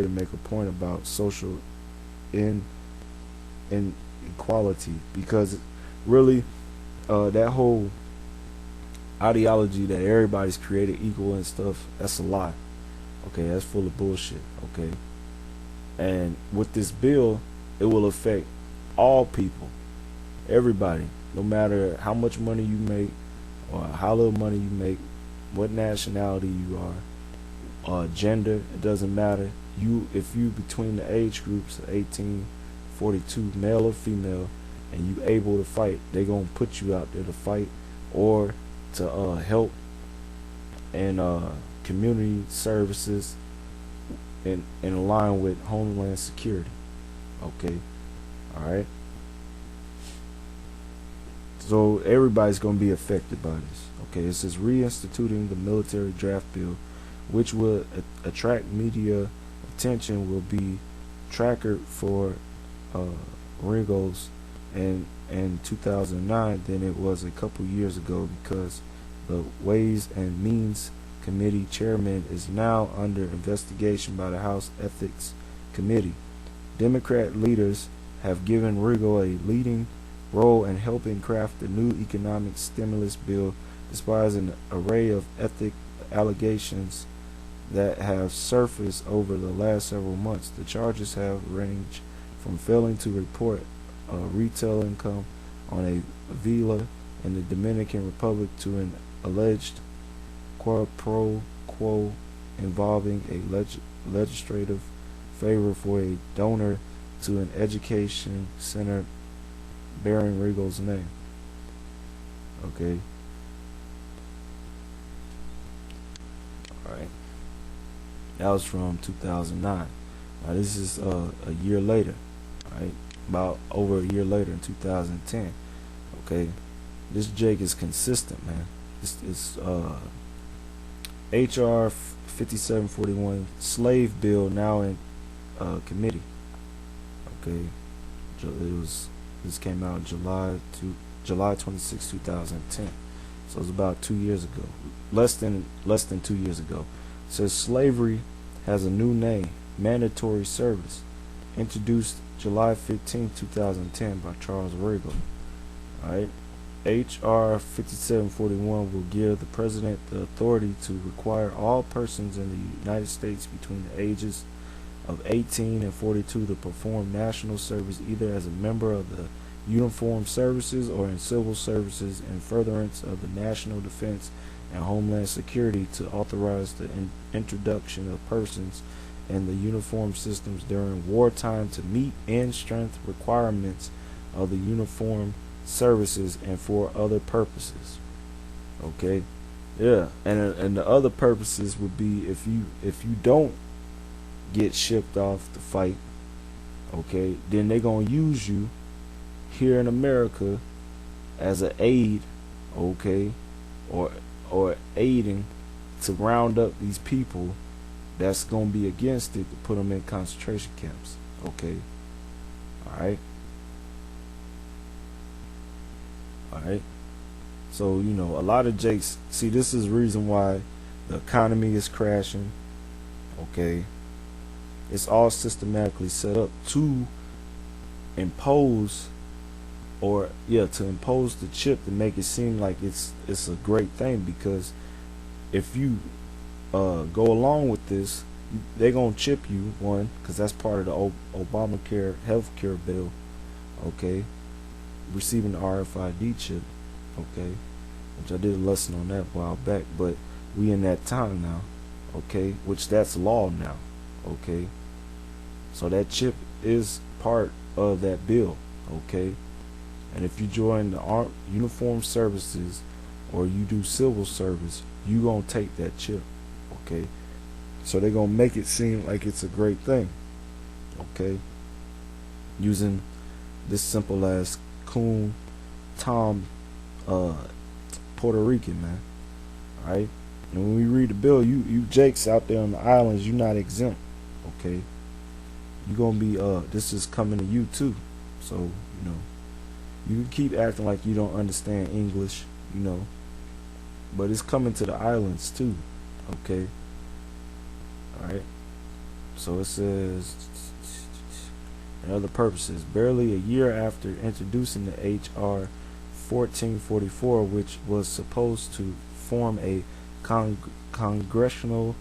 to make a point about social inequality, because really that whole ideology that everybody's created equal and stuff, that's a lie. Okay, that's full of bullshit. Okay, and with this bill, it will affect all people, everybody, no matter how much money you make or how little money you make, what nationality you are, gender, it doesn't matter. If you between the age groups of 18, 42, male or female, and you able to fight, they gonna put you out there to fight or to help and community services in line with Homeland Security. Okay, all right. So everybody's going to be affected by this. Okay, it says reinstituting the military draft bill, which will attract media attention, will be tracker for Rengel's in 2009 than it was a couple years ago, because the Ways and Means Committee chairman is now under investigation by the House Ethics Committee. Democrat leaders have given Rangel a leading role in helping craft the new economic stimulus bill, despite an array of ethic allegations that have surfaced over the last several months. The charges have ranged from failing to report retail income on a villa in the Dominican Republic to an alleged quid pro quo involving a legislative favor for a donor to an education center bearing Rangel's name. Okay. Alright. That was from 2009. Now this is a year later. Right? About over a year later in 2010. Okay. This Jake is consistent, man. It's HR 5741 slave bill now in committee. Okay. This came out July 26, 2010. So it's about 2 years ago. Less than 2 years ago. It says slavery has a new name, mandatory service, introduced July 15, 2010 by Charles Rangel. Alright. HR 5741 will give the president the authority to require all persons in the United States between the ages of 18 and 42 to perform national service either as a member of the uniformed services or in civil services in furtherance of the national defense and homeland security, to authorize the introduction of persons in the uniformed systems during wartime to meet end strength requirements of the uniformed services and for other purposes. Okay, yeah, and the other purposes would be if you don't get shipped off to fight, okay, then they're gonna use you here in America as an aid, okay, or aiding to round up these people that's gonna be against it, to put them in concentration camps. Okay, all right. So you know, a lot of Jakes. See, this is the reason why the economy is crashing. Okay, it's all systematically set up to impose, to impose the chip to make it seem like it's a great thing, because if you go along with this, they're gonna chip you, one, because that's part of the Obamacare healthcare bill. Okay, receiving the RFID chip. Okay, which I did a lesson on that a while back, but we in that time now. Okay, which that's law now. Okay, so that chip is part of that bill. Okay, and if you join the uniformed services or you do civil service, you gonna take that chip. Okay, so they're gonna make it seem like it's a great thing. Okay, using this simple as Coon Tom Puerto Rican, man. Alright, and when we read the bill, you Jakes out there on the islands, you're not exempt. Okay, you're gonna be this is coming to you too. So you know, you can keep acting like you don't understand English, you know, but it's coming to the islands too. Okay, all right. So it says, and other purposes, barely a year after introducing the H.R. 1444, which was supposed to form a congressional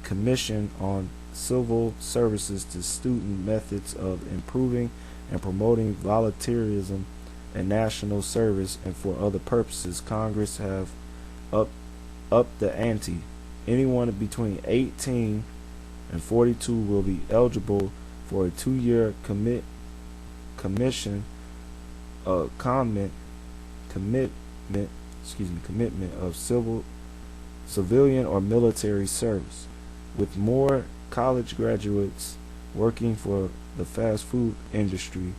commission on civil services to student methods of improving and promoting volunteerism and national service, and for other purposes, Congress have up the ante. Anyone between 18 and 42 will be eligible for a 2-year commitment of civilian or military service, with more college graduates working for the fast food industry,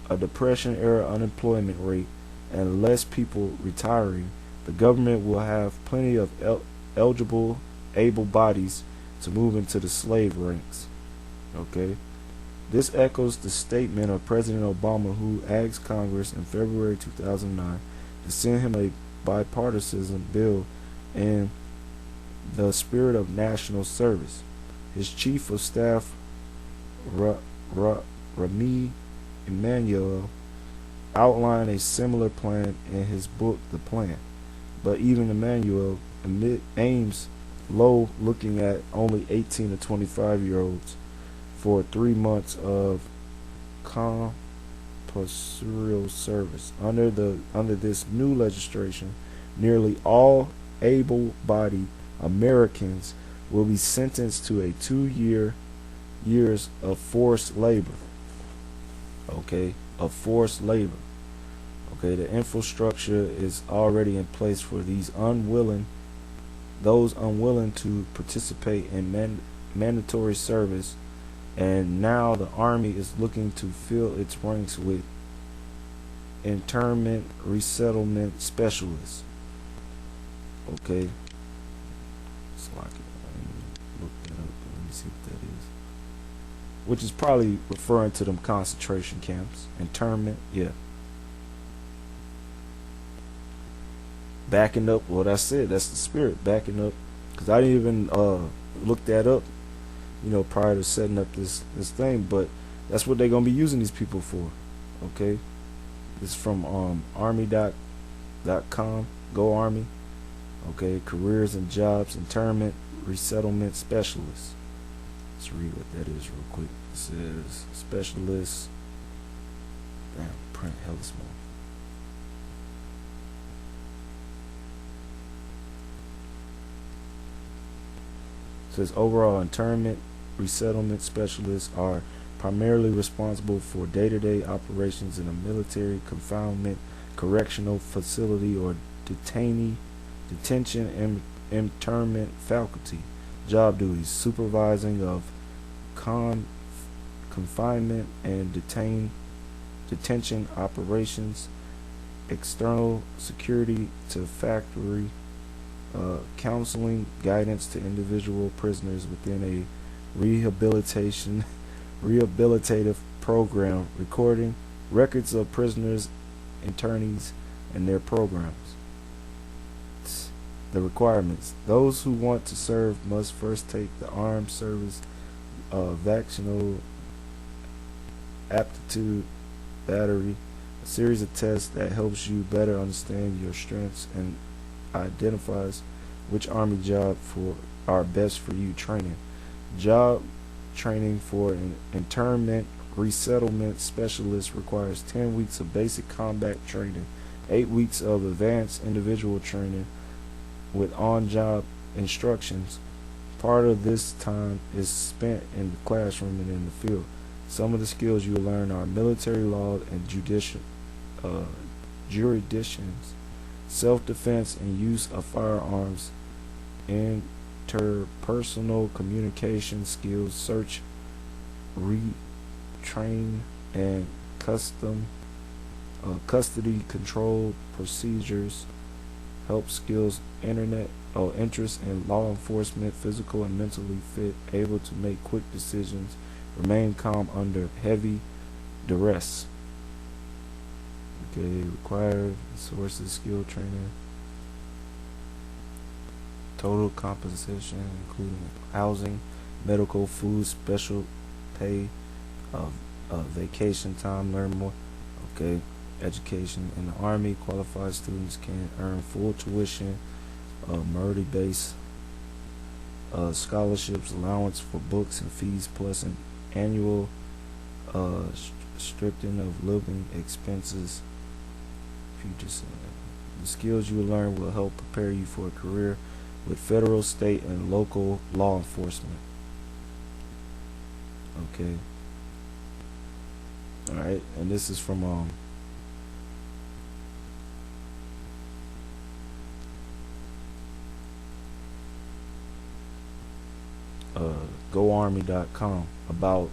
a depression-era unemployment rate, and less people retiring. The government will have plenty of eligible, able bodies to move into the slave ranks. Okay? This echoes the statement of President Obama, who asked Congress in February 2009 to send him a bipartisan bill in the spirit of national service. His chief of staff, Rami Emanuel, outlined a similar plan in his book, The Plan. But even Emanuel aims low, looking at only 18 to 25-year-olds for 3 months of compulsory service. Under this new legislation, nearly all able-bodied Americans will be sentenced to a 2 years of forced labor. Okay, of forced labor. Okay, the infrastructure is already in place for those unwilling to participate in mandatory service, and now the Army is looking to fill its ranks with internment resettlement specialists. Okay, it's like, look that up. Let me see what that is. Which is probably referring to them concentration camps. Internment, yeah. Backing up what I said, that's the spirit, backing up, because I didn't even look that up, prior to setting up this thing, but that's what they're gonna be using these people for. Okay, this is from army.com, go Army. Okay, careers and jobs, internment resettlement specialists. Let's read what that is real quick. It says specialists. Damn, print hella small. It says overall internment resettlement specialists are primarily responsible for day-to-day operations in a military confinement, correctional facility, or detention and internment faculty. Job duties: supervising of confinement and detention operations, external security to factory, counseling, guidance to individual prisoners within a rehabilitative program, recording records of prisoners, internees, and their programs. The requirements: those who want to serve must first take the Armed Service Vocational Aptitude Battery, a series of tests that helps you better understand your strengths and identifies which Army job are best for you. Training: job training for an internment resettlement specialist requires 10 weeks of basic combat training, 8 weeks of advanced individual training with on-job instructions. Part of this time is spent in the classroom and in the field. Some of the skills you will learn are military law and jurisdictions, self-defense and use of firearms, interpersonal communication skills, search, retrain, and custody control procedures, help skills, interest in law enforcement, physical and mentally fit, able to make quick decisions, remain calm under heavy duress. Okay, required sources, skill training, total compensation including housing, medical, food, special pay, uh, vacation time, learn more. Okay, education in the Army, qualified students can earn full tuition, merit-based scholarships, allowance for books and fees, plus an annual stripping of living expenses. The skills you will learn will help prepare you for a career with federal, state, and local law enforcement. Okay. All right, and this is from GoArmy.com about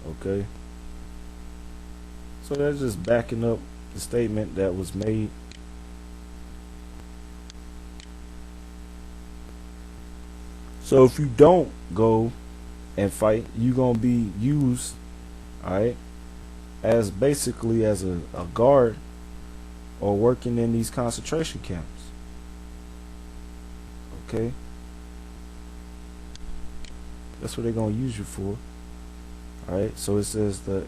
okay. So that's just backing up the statement that was made. So if you don't go and fight, you're gonna be used, alright, as basically as a guard or working in these concentration camps. Okay? That's what they're gonna use you for. Alright, so it says the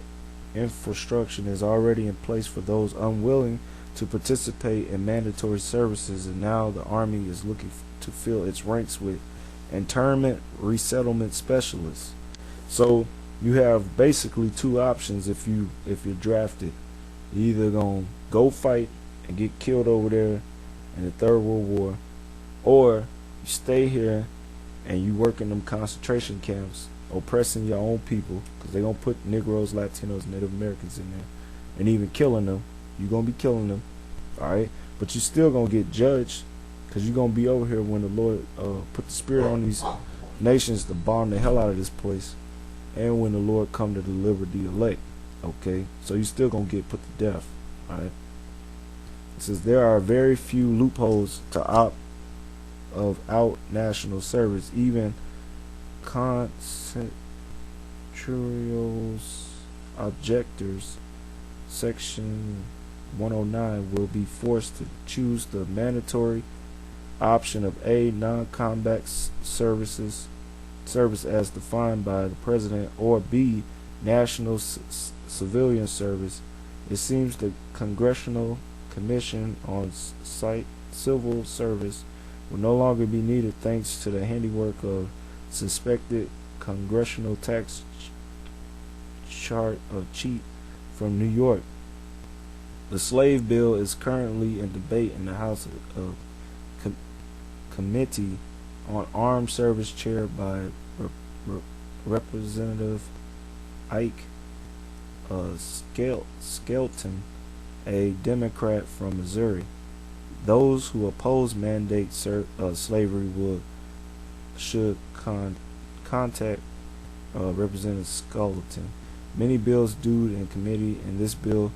infrastructure is already in place for those unwilling to participate in mandatory services, and now the Army is looking to fill its ranks with internment resettlement specialists. So you have basically two options if you're drafted. You're either gonna go fight and get killed over there in the Third World War, or you stay here and you work in them concentration camps oppressing your own people, because they're gonna put Negroes, Latinos, Native Americans in there, and even killing them. You're gonna be killing them, all right, but you're still gonna get judged, because you're gonna be over here when the Lord put the spirit on these nations to bomb the hell out of this place, and when the Lord come to deliver the elect. Okay, so you're still gonna get put to death. All right. It says there are very few loopholes to opt of out national service. Even concentrios objectors, section 109, will be forced to choose the mandatory option of A, non-combat service as defined by the president, or B, national civilian service. It seems the Congressional Commission on Civil Service will no longer be needed thanks to the handiwork of suspected congressional tax cheat from New York. The slave bill is currently in debate in the House of Committee on Armed Service, chaired by Representative Ike Skelton, a Democrat from Missouri. Those who oppose mandate slavery should contact Representative Skelton. Many bills due in committee, and this bill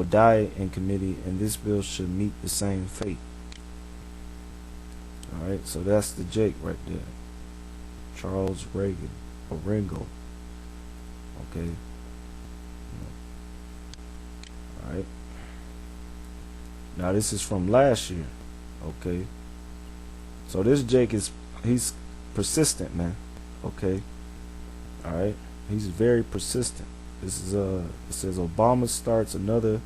die in committee, and this bill should meet the same fate. Alright, so that's the Jake right there. Charles Reagan, or Rangel. Okay. Alright. Now this is from last year. Okay. So this Jake he's persistent, man. Okay. Alright. He's very persistent. This is it says Obama starts another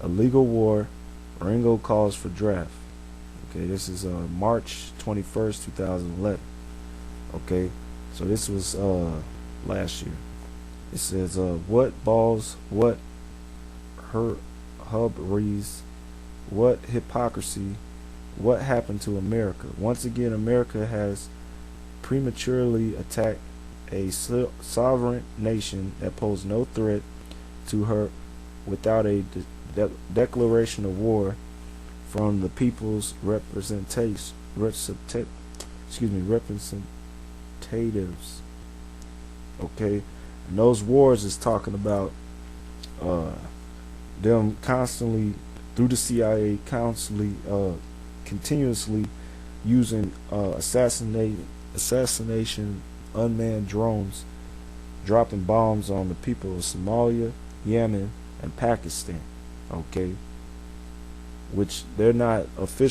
illegal war. Rangel calls for draft. Okay, this is March 21st, 2011. Okay, so this was last year. It says what balls, what hubris, what hypocrisy, what happened to America? Once again, America has prematurely attacked a sovereign nation that posed no threat to her without a declaration of war from the people's representatives. Okay, and those wars is talking about them constantly through the CIA, continuously using assassination unmanned drones, dropping bombs on the people of Somalia, Yemen, and Pakistan. Okay, which they're not officially